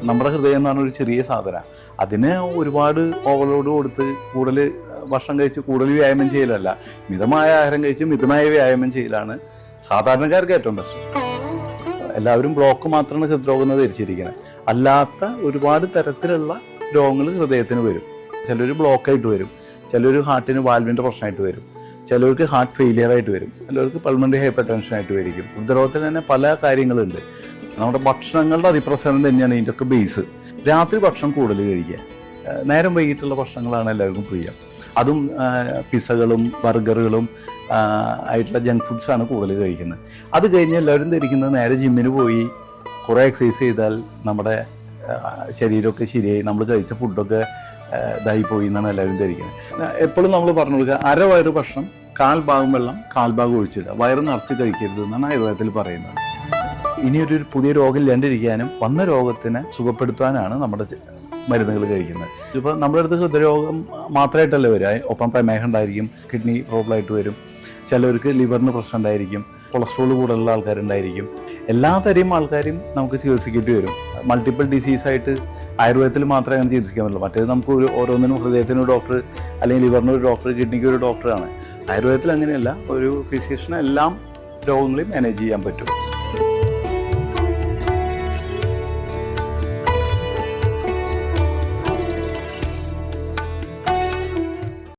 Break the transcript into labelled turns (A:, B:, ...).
A: നമ്മുടെ ഹൃദയം എന്ന് പറഞ്ഞൊരു ചെറിയ സാധനം, അതിന് ഒരുപാട് ഓവർലോഡ് കൊടുത്ത് കൂടുതൽ ഭക്ഷണം കഴിച്ച് കൂടുതൽ വ്യായാമം ചെയ്യലല്ല, മിതമായ ആഹാരം കഴിച്ച് മിതമായ വ്യായാമം ചെയ്യലാണ് സാധാരണക്കാർക്ക് ഏറ്റവും ബെസ്റ്റ്. എല്ലാവരും ബ്ലോക്ക് മാത്രമാണ് ഹൃദ്രോഗം എന്ന് ധരിച്ചിരിക്കുന്നത്. അല്ലാത്ത ഒരുപാട് തരത്തിലുള്ള രോഗങ്ങൾ ഹൃദയത്തിന് വരും. ചിലർ ബ്ലോക്കായിട്ട് വരും, ചിലർ ഹാർട്ടിന് വാൽവിൻ്റെ പ്രശ്നമായിട്ട് വരും, ചിലർക്ക് ഹാർട്ട് ഫെയിലിയർ ആയിട്ട് വരും, ചിലർക്ക് പൾമണറി ഹൈപ്പർ ടെൻഷൻ ആയിട്ട് വരും. ഹൃദ്രോഗത്തിന് തന്നെ പല കാര്യങ്ങളുണ്ട്. നമ്മുടെ ഭക്ഷണങ്ങളുടെ അതിപ്രസരം തന്നെയാണ് ഇതിൻ്റെയൊക്കെ ബേസ്. രാത്രി ഭക്ഷണം കൂടുതൽ കഴിക്കുക, നേരം വൈകിട്ടുള്ള ഭക്ഷണങ്ങളാണ് എല്ലാവർക്കും പ്രിയം. അതും പിസകളും ബർഗറുകളും ആയിട്ടുള്ള ജങ്ക് ഫുഡ്സാണ് കൂടുതൽ കഴിക്കുന്നത്. അത് കഴിഞ്ഞ് എല്ലാവരും ധരിക്കുന്നത് നേരെ ജിമ്മിന് പോയി കുറേ എക്സസൈസ് ചെയ്താൽ നമ്മുടെ ശരീരമൊക്കെ ശരിയായി, നമ്മൾ കഴിച്ച ഫുഡൊക്കെ ഇതായിപ്പോയി എന്നാണ് എല്ലാവരും ധരിക്കുന്നത്. എപ്പോഴും നമ്മൾ പറഞ്ഞു കൊടുക്കുക, അരവയറ് ഭക്ഷണം, കാൽ ഭാഗം വെള്ളം, കാൽ ഭാഗം ഒഴിച്ചിടുക, വയറ് നിറച്ച് കഴിക്കരുത് എന്നാണ് ആയുർവേദത്തിൽ പറയുന്നത്. ഇനിയൊരു പുതിയ രോഗം ഇല്ലാണ്ടിരിക്കാനും വന്ന രോഗത്തിനെ സുഖപ്പെടുത്താനാണ് നമ്മുടെ മരുന്നുകൾ കഴിക്കുന്നത്. ഇപ്പോൾ നമ്മുടെ അടുത്ത് ഹൃദയരോഗം മാത്രമായിട്ടല്ല വരിക, ഒപ്പം പ്രമേഹം ഉണ്ടായിരിക്കും, കിഡ്നി പ്രോബ്ലമായിട്ട് വരും, ചിലവർക്ക് ലിവറിന് പ്രശ്നം ഉണ്ടായിരിക്കും, കൊളസ്ട്രോൾ കൂടുതലുള്ള ആൾക്കാരുണ്ടായിരിക്കും. എല്ലാ തരം ആൾക്കാരും നമുക്ക് ചികിത്സിക്കേണ്ടി വരും. മൾട്ടിപ്പിൾ ഡിസീസായിട്ട് ആയുർവേദത്തിൽ മാത്രമേ അങ്ങനെ ചികിത്സിക്കാൻ പറ്റുള്ളൂ. മറ്റേത് നമുക്ക് ഓരോന്നിനും ഹൃദയത്തിനൊരു ഡോക്ടർ, അല്ലെങ്കിൽ ലിവറിനൊരു ഡോക്ടർ, കിഡ്നിക്ക് ഒരു ഡോക്ടറാണ്. ആയുർവേദത്തിൽ അങ്ങനെയല്ല, ഒരു ഫിസിഷ്യന് എല്ലാം രോഗങ്ങളെയും മാനേജ് ചെയ്യാൻ പറ്റും.